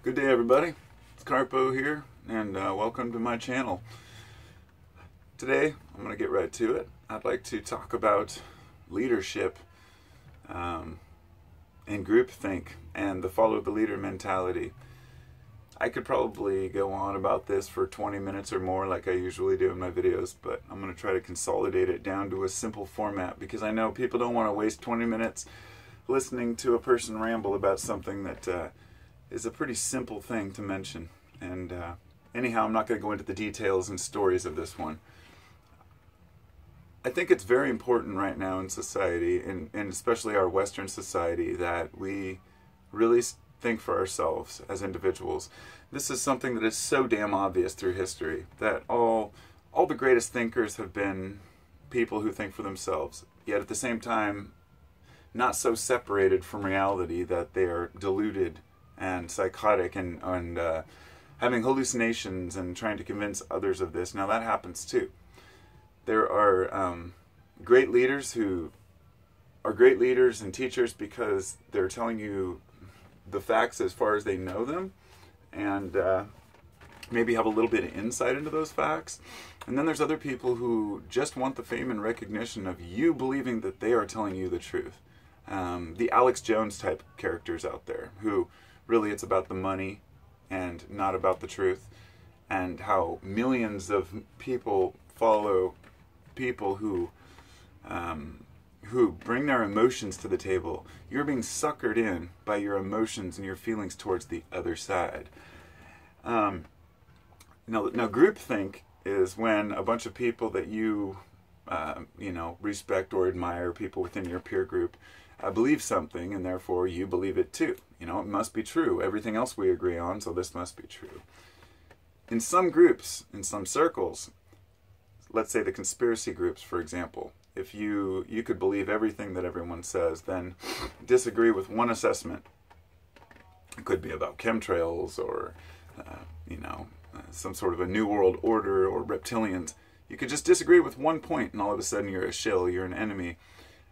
Good day, everybody. It's Carpo here, and welcome to my channel. Today, I'm going to get right to it. I'd like to talk about leadership and groupthink and the follow the leader mentality. I could probably go on about this for 20 minutes or more like I usually do in my videos, but I'm going to try to consolidate it down to a simple format because I know people don't want to waste 20 minutes listening to a person ramble about something that is a pretty simple thing to mention. And anyhow, I'm not going to go into the details and stories of this one. I think it's very important right now in society, and especially our Western society, that we really think for ourselves as individuals. This is something that is so damn obvious through history, that all the greatest thinkers have been people who think for themselves, yet at the same time not so separated from reality that they are deluded and psychotic and having hallucinations and trying to convince others of this. Now that happens too. There are great leaders who are great leaders and teachers because they're telling you the facts as far as they know them, and maybe have a little bit of insight into those facts. And then there's other people who just want the fame and recognition of you believing that they are telling you the truth. The Alex Jones type characters out there who really it's about the money and not about the truth, and how millions of people follow people who bring their emotions to the table. You're being suckered in by your emotions and your feelings towards the other side. Now groupthink is when a bunch of people that you respect or admire, people within your peer group, believe something, and therefore you believe it too. It must be true. Everything else we agree on, so this must be true. In some groups, in some circles, let's say the conspiracy groups, for example, if you could believe everything that everyone says, then disagree with one assessment. It could be about chemtrails or, some sort of a new world order or reptilians. You could just disagree with one point, and all of a sudden you're a shill, you're an enemy.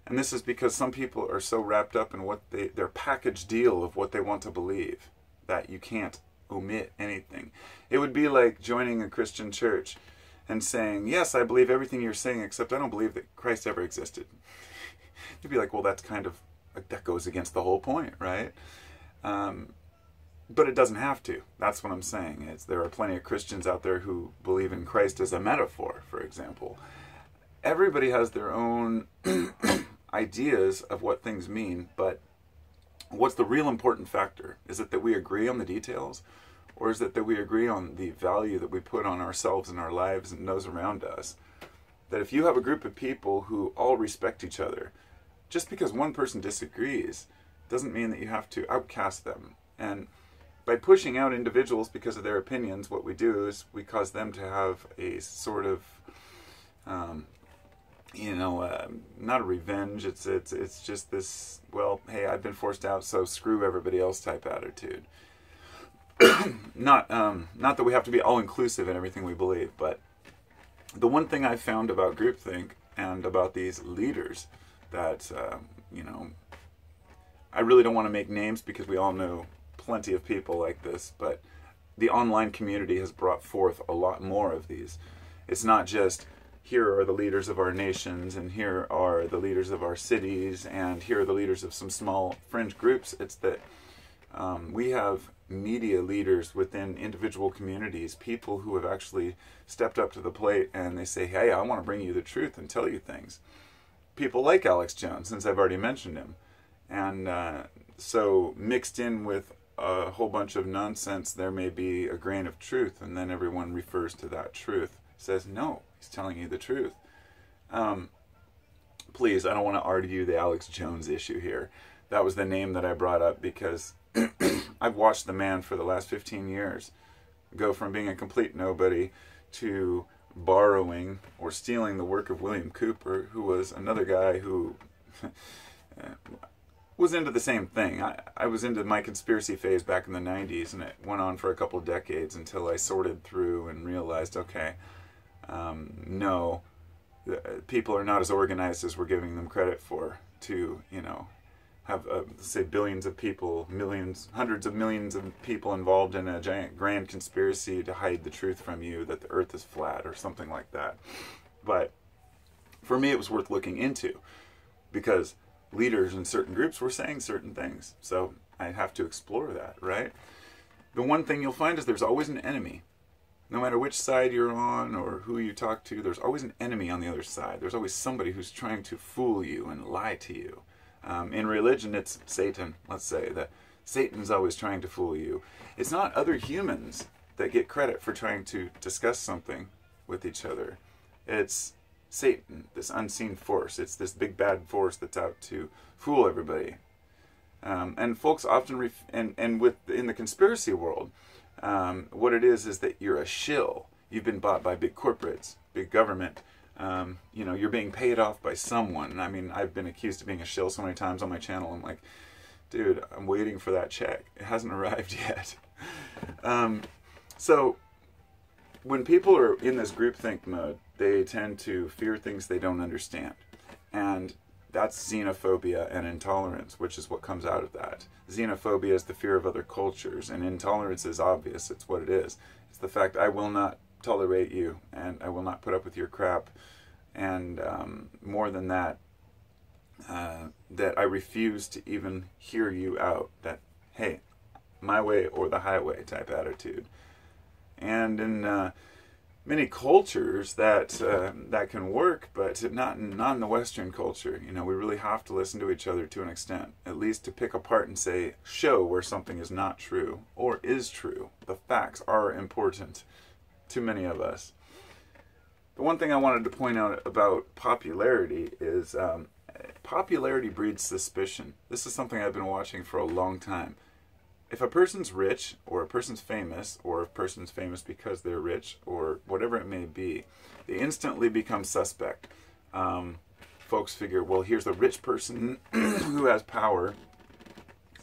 And this is because some people are so wrapped up in what their package deal of what they want to believe that you can't omit anything. It would be like joining a Christian church and saying, yes, I believe everything you're saying, except I don't believe that Christ ever existed. You'd be like, well, that's kind of, that goes against the whole point, right? But it doesn't have to. That's what I'm saying. There are plenty of Christians out there who believe in Christ as a metaphor, for example. Everybody has their own ideas of what things mean, but what's the real important factor? Is it that we agree on the details? Or is it that we agree on the value that we put on ourselves and our lives and those around us? That if you have a group of people who all respect each other, just because one person disagrees doesn't mean that you have to outcast them. And by pushing out individuals because of their opinions, what we do is we cause them to have a sort of, not a revenge. It's just this, well, hey, I've been forced out, so screw everybody else type attitude. Not that we have to be all-inclusive in everything we believe, but the one thing I've found about groupthink and about these leaders that, I really don't want to make names because we all know plenty of people like this, but the online community has brought forth a lot more of these. It's not just, here are the leaders of our nations, and here are the leaders of our cities, and here are the leaders of some small fringe groups. It's that we have media leaders within individual communities, people who have actually stepped up to the plate and they say, hey, I want to bring you the truth and tell you things. People like Alex Jones, since I've already mentioned him. And so mixed in with a whole bunch of nonsense, there may be a grain of truth, and then everyone refers to that truth. Says, no, he's telling you the truth. Please, I don't want to argue the Alex Jones issue here. That was the name that I brought up because I've watched the man for the last 15 years go from being a complete nobody to borrowing or stealing the work of William Cooper, who was another guy who was into the same thing. I was into my conspiracy phase back in the 90s, and it went on for a couple of decades until I sorted through and realized, okay, no, people are not as organized as we're giving them credit for to, have, say, billions of people, millions, hundreds of millions of people involved in a giant grand conspiracy to hide the truth from you that the earth is flat or something like that. But for me, it was worth looking into because leaders in certain groups were saying certain things. So I have to explore that, right? The one thing you'll find is there's always an enemy. No matter which side you're on or who you talk to, there's always an enemy on the other side. There's always somebody who's trying to fool you and lie to you. In religion, it's Satan, let's say, that Satan's always trying to fool you. It's not other humans that get credit for trying to discuss something with each other. It's Satan, this unseen force. It's this big bad force that's out to fool everybody. And folks often, in the conspiracy world, what it is that you're a shill. You've been bought by big corporates, big government. You're being paid off by someone. I mean, I've been accused of being a shill so many times on my channel. I'm like, dude, I'm waiting for that check. It hasn't arrived yet. So when people are in this groupthink mode, they tend to fear things they don't understand. And that's xenophobia and intolerance, which is what comes out of that. Xenophobia is the fear of other cultures, and intolerance is obvious. It's what it is. It's the fact I will not tolerate you, and I will not put up with your crap. And more than that, that I refuse to even hear you out. That, hey, my way or the highway type attitude. And in many cultures that can work, but not in the Western culture. You know, we really have to listen to each other to an extent, at least to pick apart and say, show where something is not true or is true. The facts are important to many of us. The one thing I wanted to point out about popularity is popularity breeds suspicion. This is something I've been watching for a long time. If a person's rich, or a person's famous, or a person's famous because they're rich, or whatever it may be, they instantly become suspect. Folks figure, well, here's a rich person who has power,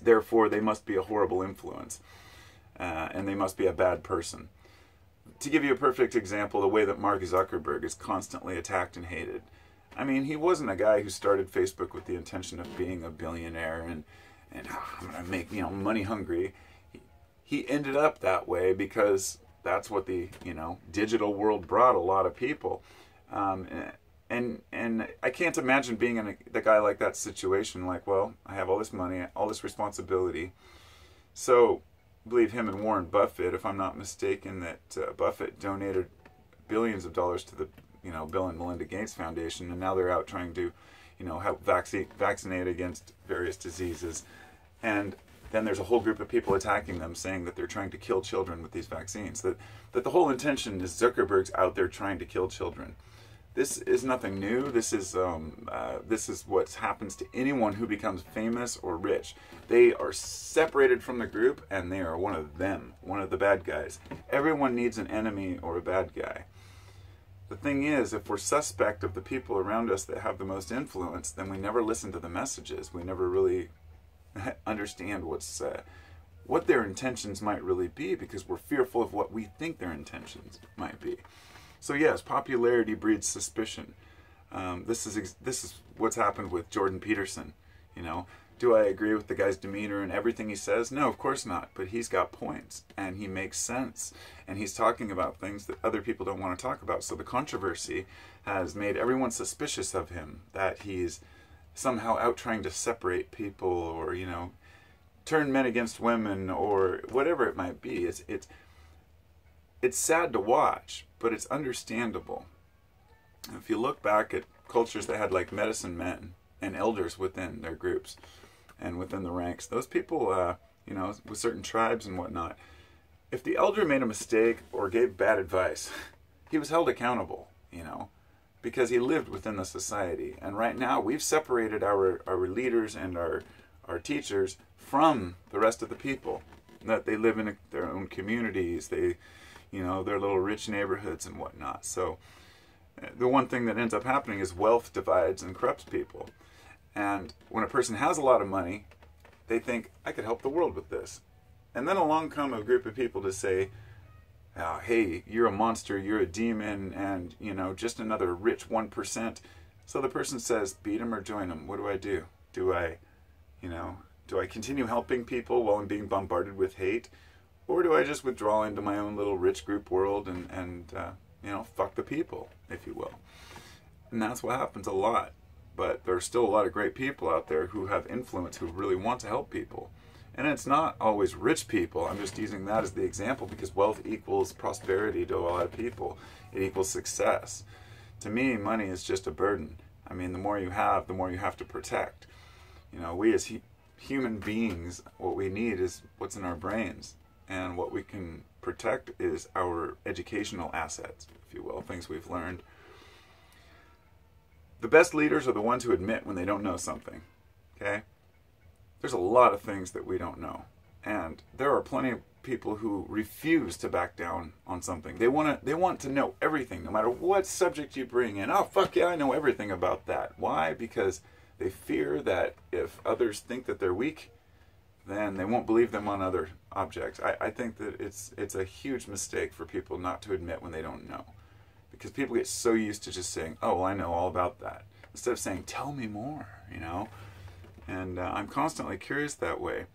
therefore they must be a horrible influence, and they must be a bad person. To give you a perfect example, the way that Mark Zuckerberg is constantly attacked and hated. I mean, he wasn't a guy who started Facebook with the intention of being a billionaire and I'm going to make, money hungry. He ended up that way because that's what the, digital world brought a lot of people. And I can't imagine being in the guy like that situation, like, well, I have all this money, all this responsibility. So, I believe him and Warren Buffett, if I'm not mistaken, that Buffett donated billions of dollars to the, Bill and Melinda Gates Foundation, and now they're out trying to, help vaccinate against various diseases. And then there's a whole group of people attacking them, saying that they're trying to kill children with these vaccines. That the whole intention is Zuckerberg's out there trying to kill children. This is nothing new. This is what happens to anyone who becomes famous or rich. They are separated from the group, and they are one of them, one of the bad guys. Everyone needs an enemy or a bad guy. The thing is, if we're suspect of the people around us that have the most influence, then we never listen to the messages. We never really understand what their intentions might really be, because we're fearful of what we think their intentions might be. So yes, popularity breeds suspicion. This is what's happened with Jordan Peterson. Do I agree with the guy's demeanor and everything he says? No, of course not. But he's got points, and he makes sense, and he's talking about things that other people don't want to talk about. So the controversy has made everyone suspicious of him, that he's somehow out trying to separate people, or turn men against women, or whatever it might be. It's sad to watch, but it's understandable. If you look back at cultures that had like medicine men and elders within their groups and within the ranks, those people, with certain tribes and whatnot, if the elder made a mistake or gave bad advice, he was held accountable, because he lived within the society. And right now, we've separated our leaders and our teachers from the rest of the people. That they live in their own communities, their little rich neighborhoods and whatnot. So the one thing that ends up happening is wealth divides and corrupts people. And when a person has a lot of money, they think, I could help the world with this. And then along come a group of people to say, oh, hey, you're a monster, you're a demon, and, just another rich 1%. So the person says, beat him or join him. What do? Do I You know, do I continue helping people while I'm being bombarded with hate? Or do I just withdraw into my own little rich group world and you know, fuck the people, if you will? And that's what happens a lot. But there are still a lot of great people out there who have influence, who really want to help people. And it's not always rich people. I'm just using that as the example because wealth equals prosperity to a lot of people. It equals success. To me, money is just a burden. I mean, the more you have, the more you have to protect. You know, we as human beings, what we need is what's in our brains. And what we can protect is our educational assets, if you will, things we've learned. The best leaders are the ones who admit when they don't know something, okay? There's a lot of things that we don't know. And there are plenty of people who refuse to back down on something. They want to know everything, no matter what subject you bring in. Oh, fuck yeah, I know everything about that. Why? Because they fear that if others think that they're weak, then they won't believe them on other objects. I think that it's a huge mistake for people not to admit when they don't know. Because people get so used to just saying, oh, well, I know all about that. Instead of saying, tell me more, you know. And I'm constantly curious that way.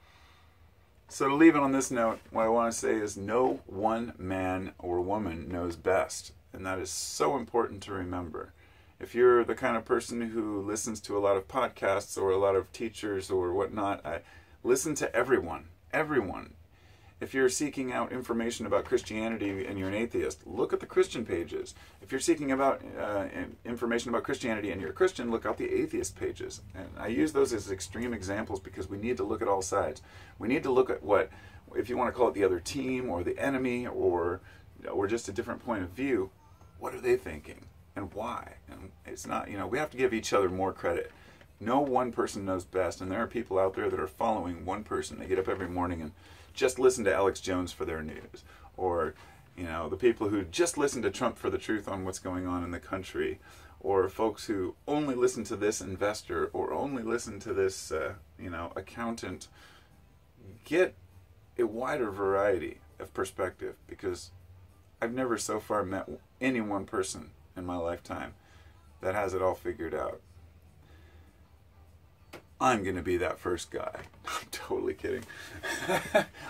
So to leave it on this note, what I want to say is no one man or woman knows best. And that is so important to remember. If you're the kind of person who listens to a lot of podcasts or a lot of teachers or whatnot, listen to everyone. Everyone. If you're seeking out information about Christianity and you're an atheist, look at the Christian pages. If you're seeking about information about Christianity and you're a Christian, look out the atheist pages. And I use those as extreme examples because we need to look at all sides. We need to look at what, if you want to call it the other team or the enemy or just a different point of view, what are they thinking and why? And it's not, you know, we have to give each other more credit. No one person knows best, and there are people out there that are following one person. They get up every morning and just listen to Alex Jones for their news, or you know, the people who just listen to Trump for the truth on what's going on in the country, or folks who only listen to this investor or only listen to this you know, accountant. Get a wider variety of perspective, because I've never so far met any one person in my lifetime that has it all figured out. I'm going to be that first guy. I'm totally kidding.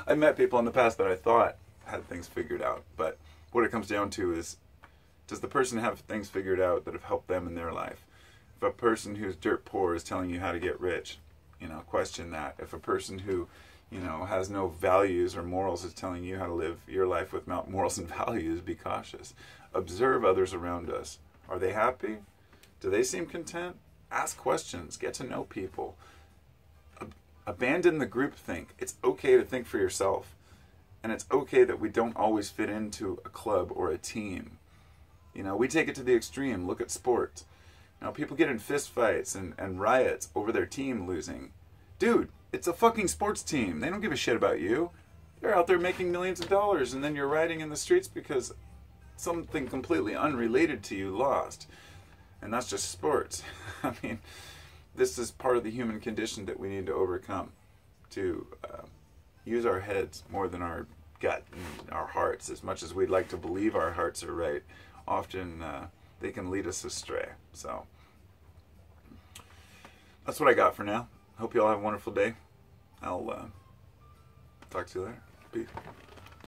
I've met people in the past that I thought had things figured out, but what it comes down to is, does the person have things figured out that have helped them in their life? If a person who's dirt poor is telling you how to get rich, you know, question that. If a person who, you know, has no values or morals is telling you how to live your life without morals and values, be cautious. Observe others around us. Are they happy? Do they seem content? Ask questions. Get to know people. Abandon the groupthink. It's okay to think for yourself. And it's okay that we don't always fit into a club or a team. You know, we take it to the extreme. Look at sports. You know, people get in fist fights and riots over their team losing. Dude, it's a fucking sports team. They don't give a shit about you. They're out there making millions of dollars, and then you're rioting in the streets because something completely unrelated to you lost. And that's just sports. I mean, this is part of the human condition that we need to overcome, to use our heads more than our gut and our hearts. As much as we'd like to believe our hearts are right, often they can lead us astray. So that's what I got for now. Hope you all have a wonderful day. I'll talk to you later. Peace.